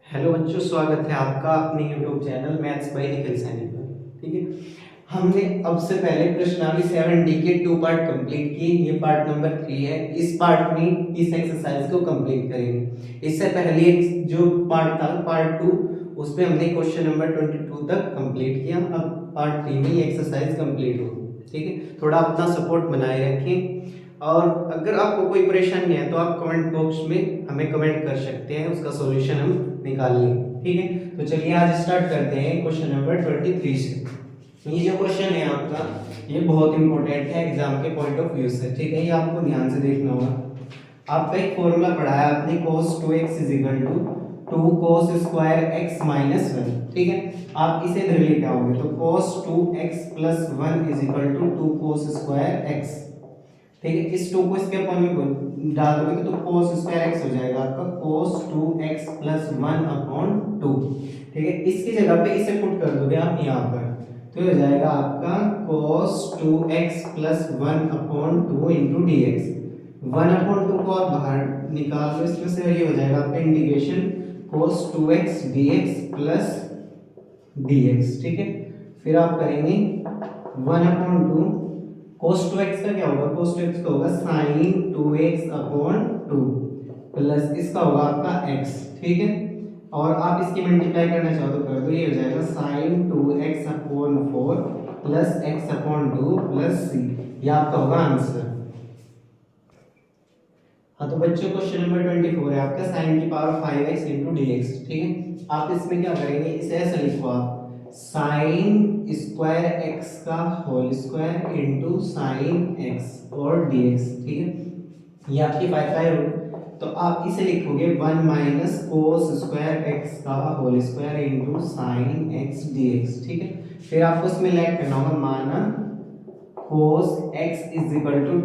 Hello बच्चों, स्वागत है आपका अपने YouTube channel maths by Nikhil Saini पर। ठीक है, हमने अब से पहले प्रश्नावली 7D के 2 पार्ट कंप्लीट किए। ये पार्ट नंबर 3 है। इस पार्ट में इस एक्सरसाइज को कंप्लीट करेंगे। इससे पहले एक जो पार्ट था पार्ट 2, उसमें हमने क्वेश्चन नंबर 22 तक कंप्लीट किया। अब पार्ट 3 में ये एक्सरसाइज कंप्लीट होगी। ठीक है, थोड़ा अपना सपोर्ट बनाए रखें। और अगर आपको कोई परेशानी है तो आप कमेंट बॉक्स में हमें कमेंट कर सकते हैं, उसका सॉल्यूशन हम निकाल लेंगे। ठीक है, तो चलिए आज स्टार्ट करते हैं क्वेश्चन नंबर 23 से। ये जो क्वेश्चन है आपका, ये बहुत इंपॉर्टेंट है एग्जाम के पॉइंट ऑफ व्यू से। ठीक है, ये आपको ध्यान से देखना होगा। आपका एक फॉर्मूला पढ़ा है आपने, cos 2x = 2 cos square x minus 1। ठीक है, आप इसे इधर लेके आओगे तो cos 2x + 1 = 2 cos square x। ठीक है, इस 2 को इसके अपन में डाल दोगे तो cos स्क्वायर x हो जाएगा आपका cos 2x + 1/2। ठीक है, इसकी जगह पे इसे पुट कर दोगे आप यहाँ पर, तो ये हो जाएगा आपका cos 2x + 1/2 * dx। 1/2 को आप बाहर निकाल लो इसमें से, ये हो जाएगा आपका integration cos 2x dx + dx। ठीक है, फिर आप करेंगे 1/2 cos 2x का क्या होगा, cos 2x का होगा sin 2x/2 प्लस इसका होगा आपका x। ठीक है, और आप इसकी मल्टीप्लाई करना चाहो तो कर दो, ये हो जाएगा sin 2x/4 plus x/2 plus c। ये आपका होगा आंसर। हाँ, तो बच्चों क्वेश्चन नंबर 24 है आपका sin की पावर 5x * dx। ठीक है, आप इसमें क्या करेंगे, इसे ऐसे लिखो आप sin स्क्वायर x का whole square into sine x और dx। ठीक है, ये आपकी 5 होगी, तो आप इसे लिखोगे 1 माइनस कोस स्क्वायर x का whole square into sine x dx। ठीक है, फिर आपको इसमें लैग करना होगा माना cos x =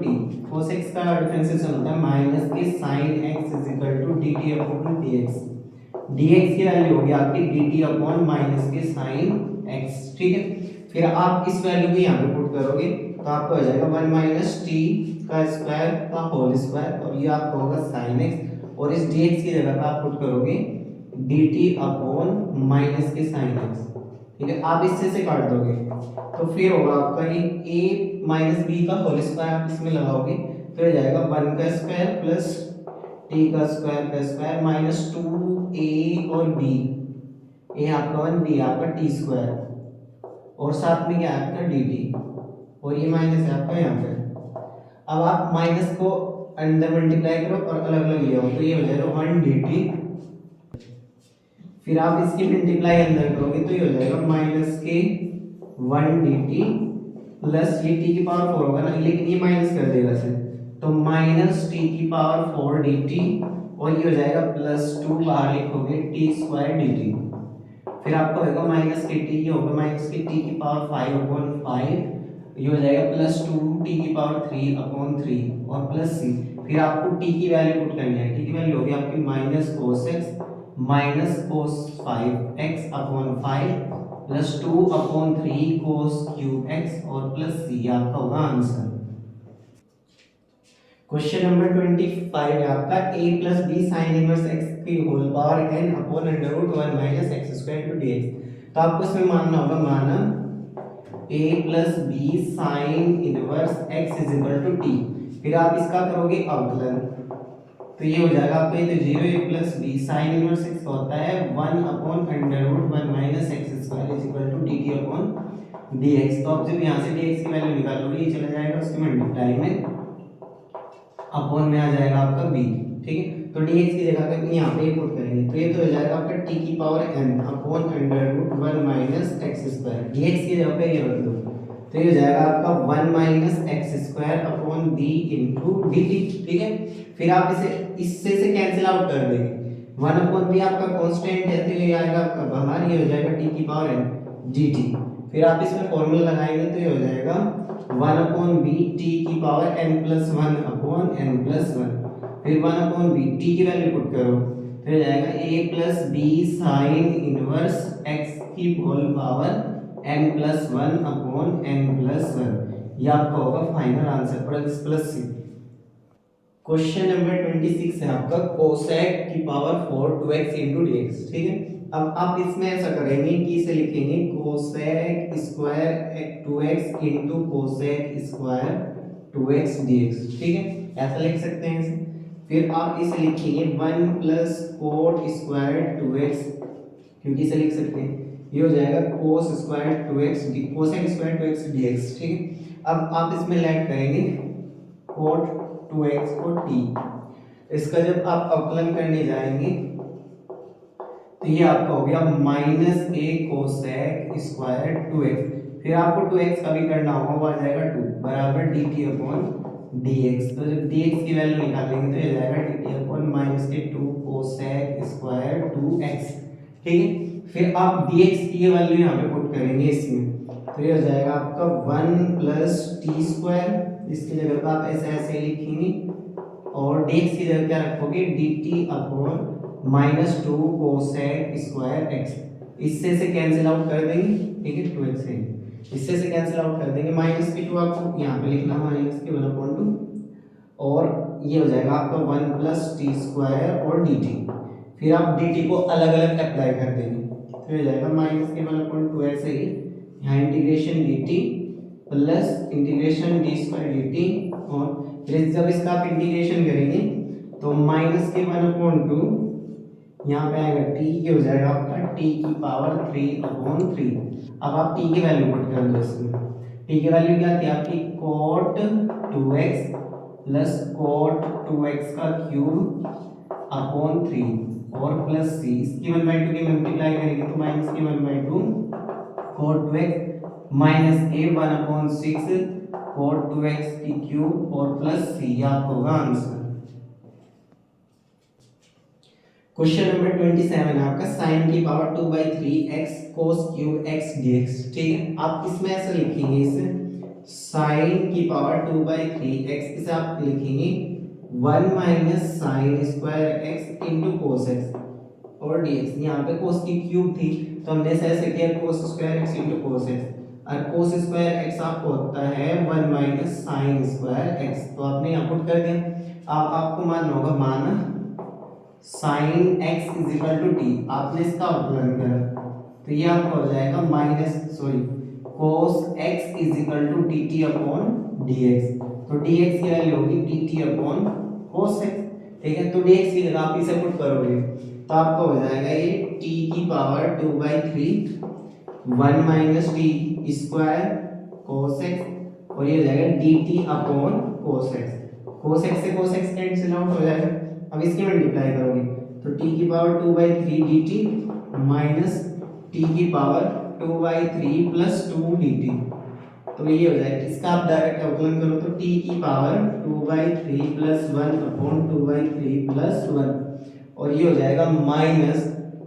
t। cos x का डिफरेंशिएशन होता है माइनस के sin x = dt/dx। dx की वैल्यू होगी आपकी dt/ माइनस के sin x। ठीक है, फिर आप इस वैल्यू को यहाँ पे पुट करोगे तो आपको हो जाएगा 1 माइनस t का स्क्वायर का होल स्क्वायर, और ये आपका होगा sin x, और इस dx की जगह पे आप पुट करोगे dt/ माइनस के sin x। ठीक है, आप इससे से काट दोगे तो फिर होगा आपका ये a माइनस बी का होल स्क्वायर आप इसमें लगाओगे तो हो जाएगा 1 का स्क्वायर प्लस t का स्क्वायर माइनस 2a और b। a आपका 1, b आपका t स्क्वायर, और साथ में क्या है आपका dt, और ये माइनस है आपका यहाँ पे। अब आप माइनस को अंदर मल्टीप्लाई करो और अलग अलग ले आओ तो ये हो जाएगा 1 dt। फिर आप इसकी मल्टीप्लाई अंदर करोगे तो ये हो जाएगा माइनस के 1 dt प्लस ये t की पावर 4 होगा ना, लेकिन ये माइनस कर देगा इसे, तो माइनस t की पावर 4 dt, और ये हो जाएगा प्लस 2 बाहर लिखोगे t स्क्वायर dt। फिर आपका होगा माइनस के t, ये होगा माइनस के t की पावर 5/5, ये हो जाएगा प्लस 2 t की पावर 3/3 और प्लस c। फिर आपको t की वैल्यू पुट करनी है। t की वैल्यू होगी आपकी minus cos x minus cos 5x/5 plus 2/3 cos cube x और प्लस c। आपका होगा आंसर। क्वेश्चन नंबर 25 है आपका a + b sin inverse x की whole power n/√1 - x² dx। तो आपको इसमें मानना होगा माना a + b sin inverse x = t। फिर आप इसका करोगे अवकलन, तो ये हो जाएगा आपका ये तो 0 a + b sin inverse x होता है 1/√1 - x² dt/dx। तो आप जब यहाँ से dx की वैल्यू निकालोगे ये चला जाएगा उसके मल्टीप्लाई में, अपॉन में आ जाएगा आपका b। ठीक है, तो dx की जगह पे यहाँ पे पुट करेंगे तो ये तो हो जाएगा आपका t की पावर n/√1 - x²। dx की जगह पे ये रख दो तो ये हो जाएगा आपका 1 - x² b * dt। ठीक है, फिर आप इसे इससे से कैंसिल आउट कर देंगे। 1/b आपका कांस्टेंट है तो ये आएगा आपका बाहर, ये हो जाएगा t की पावर n dt। फिर आप इसमें फॉर्मूला लगाएंगे तो ये हो जाएगा 1/b t की पावर n+1/n+1। फिर 1/b t की वैल्यू पुट करो तो हो जाएगा a + b sin inverse x की होल पावर n+1/n+1। ये आपका होगा final answer plus c। Question number 26 है आपका कोसेक की power 4 2x into D x. ठीक है, अब आप इसमें ऐसा करेंगे कि इसे लिखेंगे cosec square 2x into cosec square 2x dx। ठीक है, ऐसा लिख सकते हैं इसे। फिर आप इसे लिखेंगे 1 प्लस कोट स्क्वायर 2x, क्योंकि इसे लिख सकते हैं, ये हो जाएगा cos square 2x cosec square 2x dx। ठीक है, अब आप इसमें ऐड करेंगे कोट 2x को t। इसका जब आप अवकलन करने जाएंगे तो ये आपका हो गया माइनस ए कोसेक स्क्वायर 2x। फिर आपको 2x का भी करना होगा, वो आ जाएगा 2 बराबर dt अपॉन dx। तो जब dx की वैल्यू निकालेंगे तो ये जाएगा dt अपॉन माइनस के 2 कोसेक स्क्वायर 2x। ठीक है, फिर आप dx की वैल्यू यहाँ पे पुट करेंगे इसमें, तो ये हो जाएगा आपका 1 प्लस टी स्क्वायर, इसकी जगह पे आप ऐसे ऐसे लिखेंगे, और dx की जगह क्या रखोगे dt upon minus 2 cosec square x। इससे से कैंसिल आउट कर देंगे, ठीक है, 2x से इससे से कैंसिल आउट कर देंगे, माइनस के 2 आपको यहाँ पे लिखना है माइनस के 1/2, और ये हो जाएगा आपका 1 प्लस टी स्क्वायर और dt। फिर आप dt को अलग अलग अप्लाई कर देंगे, तो ये जाएगा माइनस के 1/2 ऐसे ही, यहाँ integration dt plus integration D square dt, और फिर जब इसका आप इंटीग्रेशन करेंगे तो माइनस के 1/2 यहाँ पे आएगा t, ये हो जाएगा आपका t की पावर 3/3। अब आप t की वैल्यू पुट कर दो इसमें, t की वैल्यू क्या थी आपकी cot 2x plus cot 2x का क्यूब अपॉन 3 और प्लस c, इसकी 1/2 की मल्टीप्लाई करेंगे तो माइनस के 1/2 cot 2x माइनस के 1/6 cot 2x की क्यूब और प्लस c, आपका होगा आंसर। क्वेश्चन नंबर 27 है आपका साइन की power 2/3x cos cube x dx। ठीक है, आप इसमें ऐसा लिखेंगे, इसे साइन की पावर 2/3x, इसे आप लिखेंगे 1 minus sine square x into cos x और dx। यहाँ पे कोस की क्यूब थी तो हमने ऐसे किया कोस square x into cos x, और कोस स्क्वायर x आपको होता है 1 माइनस साइन स्क्वायर x, तो आपने यहाँ पुट कर दिया। अब आपको मानना होगा मान sine x is equal to T, आपने इसका अवकलन करा तो ये आपका हो जाएगा cos x is equal to D T upon D X. तो dx की वैल्यू होगी dt अपॉन कोस x। ठीक है, तो dx की जगह आप इसे पुट करोगे तो आपका हो जाएगा ये t की पावर 2/3 1 माइनस टी स्क्वायर कोस x, और ये हो जाएगा dt अपॉन कोस x। कोस x से कोस x कैंसिल आउट हो जाएगा। अब इसकी मल्टीप्लाई करोगे तो t की पावर 2/3 dt माइनस t की पावर 2/3 प्लस 2 dt, तो ये हो जाएगा। इसका आप डायरेक्ट अवकलन करो तो t की पावर 2/3 प्लस 1 अपॉन 2/3 प्लस 1, और ये हो जाएगा माइनस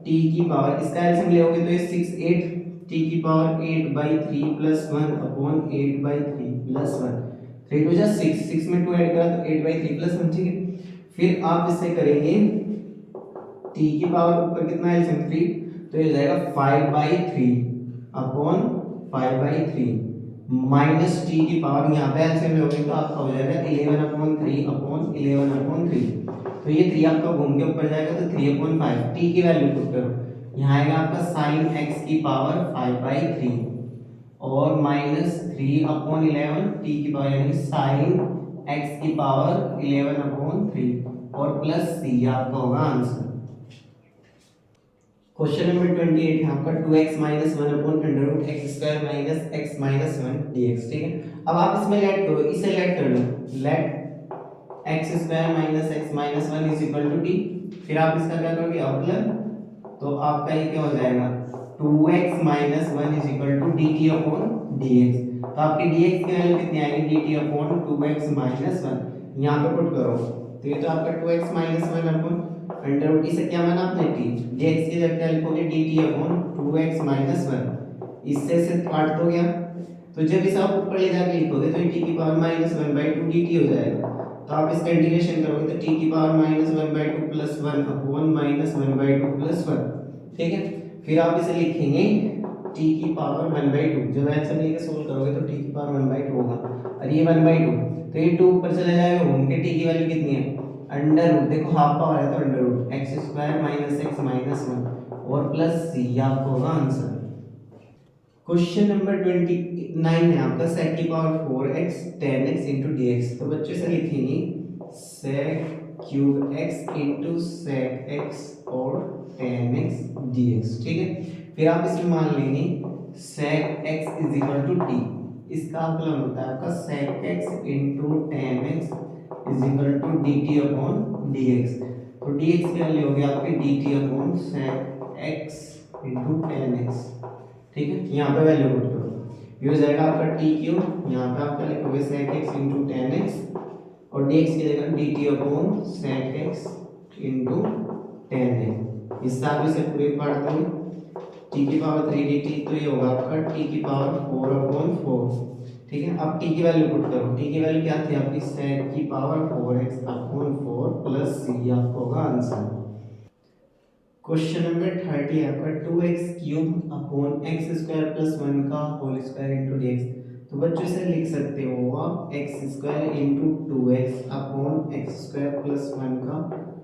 t की पावर, इसका एलसीएम लोगे तो ये 6 8 t की पावर 8/3 प्लस 1 अपॉन 8/3 प्लस 1, 3 2 जा 6 में 2 ऐड करा तो 8/3 प्लस 1। ठीक है, फिर आप इससे करेंगे t की पावर ऊपर कितना है 3, तो ये हो जाएगा 5/3 अपॉन 5/3 माइनस t की पावर, यहाँ पे एलसीएम लोगे तो आपका हो जाएगा 11/3 अपॉन 11/3, तो ये 3 आपका घूम के ऊपर जाएगा तो 3/5, t की वैल्यू पुट करो, यहाँ आएगा आपका साइन x की पावर 5/3 और माइनस 3/11 t की पावर यानी साइन x की पावर 11/3 और प्लस c, आपका होगा आंसर। क्वेश्चन नंबर 28 है आपका 2x minus 1/√x² minus x minus 1 dx। ठीक है, अब आप इसमें लेट करो, इसे लेट कर लो, let x² minus x minus 1 is equal to t। फिर आप इसका क्या करोगे अवकलन, तो आपका ये क्या हो जाएगा 2x माइनस 1 is equal to dt upon dx। तो आपकी dx की वैल्यू कितनी आएगी dt अपॉन 2x माइनस 1, यहाँ पे पुट करो तो ये तो आपका 2x माइनस 1 अपॉन √t से क्या माना आपने t, dx की जगह क्या लिखोगे dt अपॉन 2x माइनस 1, इससे से काट दो गया, तो जब इसे आप ऊपर ले जाके लिखोगे तो t की पावर माइनस 1/2 dt हो जाएगा। तो आप इसका इंटीग्रेशन करोगे तो t की power minus 1/2 plus 1 upon minus 1/2 plus 1। ठीक है, फिर आप इसे लिखेंगे टी की पावर 1/2, जब आंसर लेके सोल्व करोगे तो टी की पावर 1/2 होगा, और ये 1/2 तो ये 2 ऊपर चला जाएगा घूम के, टी की वैल्यू कितनी है अंडर रूट, देखो हाफ पावर है तो under root X square minus X minus 1 और प्लस सी, ये आपका होगा आंसर। क्वेश्चन नंबर 29 है आपका, sec की power 4x tan x into dx। तो बच्चों से लिखेंगे sec cube x into sec x और tan x dx, ठीक है। फिर आप इसमें मान लेंगे sec x is equal to t, इसका अवकलन होता है आपका sec x into tan x is equal to dt upon dx। तो dx की वैल्यू होगी आपकी dt upon sec x into tan x, ठीक है। यहाँ पे वैल्यू पुट करो, ये हो जाएगा आपका टी क्यूब, यहाँ पे आपका लिखोगे sec x into tan x और dx की जगह dt upon sec x into tan x। इस साथ भी से पूरे पार्ट दोगे, t की पावर 3 dt, तो ये होगा आपका t की पावर 4 अपॉन 4, ठीक है। अब t की वैल्यू पुट करो, t की वैल्यू क्या थी आपकी sec की power 4x upon 4 plus c, आपको होगा आंसर। क्वेश्चन नंबर 30 है आपका 2x cube upon x square plus 1 का होल स्क्वायर इंटू dx। तो बच्चों से लिख सकते हो आप x square into 2x upon x square plus 1 का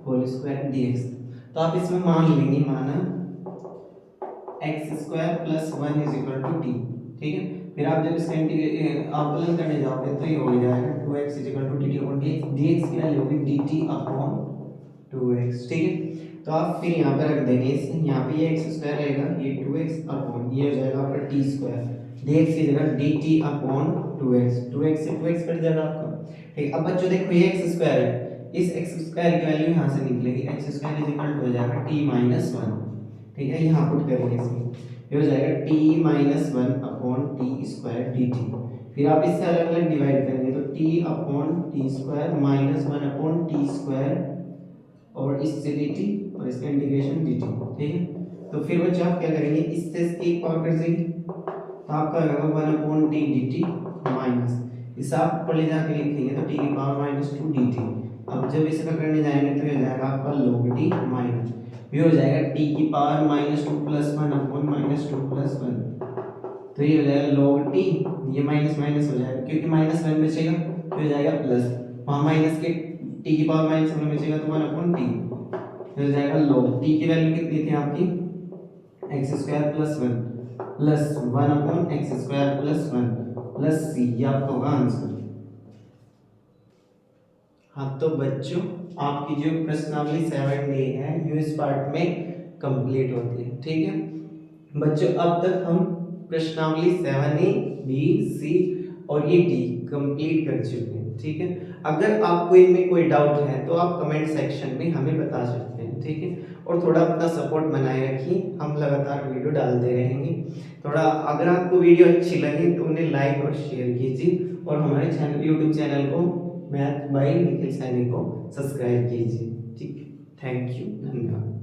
होल स्क्वायर dx। तो आप इसमें मान लेंगे, माना X square plus 1 is equal to T, ठीक है। फिर आप जब इसका अवकलन करने जाओगे तो ये हो जाएगा 2x is equal to dt upon dx, dx की वैल्यू होगी dt अपॉन 2x, ठीक है। तो आप फिर यहाँ पे रख देंगे इसे, यहाँ पे ये एक्स स्क्वायर रहेगा, ये 2x अपॉन ये हो जाएगा आपका टी स्क्वायर, dx की जगह dt अपॉन 2x, 2x से 2x कट जाएगा आपका, ठीक। अब बच्चों देखो ये एक्स स्क्वायर है, इस एक्स स्क्वायर की वैल्यू यहाँ से निकलेगी, X square is equal to हो जाएगा t माइनस 1, ठीक है। यहाँ पुट करेंगे इसमें, ये हो जाएगा t minus 1 upon T square dt। फिर आप इससे अलग अलग डिवाइड करेंगे तो t upon T square minus 1 upon T square और इससे dt और इसका इंटीग्रेशन dt, ठीक है। तो फिर बच्चे आप क्या करेंगे, इससे इसकी एक पावर कट जाएगी, तो आपका होगा 1 अपॉन टी dt माइनस, इसे आप ऊपर ले जाके लिखेंगे तो t की पावर माइनस 2 dt। अब जब इसे पकड़ने जाएंगे तो ये हो जाएगा आपका log t माइनस, ये हो जाएगा t की power minus 2 plus 1 upon minus 2 plus 1, तो ये हो जाएगा log t, ये माइनस माइनस हो जाएगा क्योंकि माइनस 1 बचेगा तो हो जाएगा प्लस, वहाँ माइनस के t की पावर माइनस 1 बचेगा तो 1 अपॉन t, हो जाएगा log t की वैल्यू कितनी थी आपकी x square plus 1 plus 1 upon x square plus 1 plus c, ये आपका होगा आंसर। हाँ तो बच्चों आपकी जो प्रश्नावली 7D है ये इस पार्ट में कंप्लीट होती है, ठीक है बच्चों। अब तक हम प्रश्नावली 7A B C और ये D कंप्लीट कर चुके हैं, ठीक है। अगर आपको इनमें कोई डाउट है तो आप कमेंट सेक्शन में हमें बता सकते हैं, ठीक है। और थोड़ा अपना सपोर्ट बनाए रखिए, हम लगातार वीडियो डालते रहेंगे। थोड़ा अगर आपको वीडियो अच्छी लगे तो उन्हें लाइक और शेयर कीजिए और हमारे चैनल यूट्यूब चैनल को मैथ बाय निखिल सैनी को सब्सक्राइब कीजिए, ठीक। थैंक यू, धन्यवाद।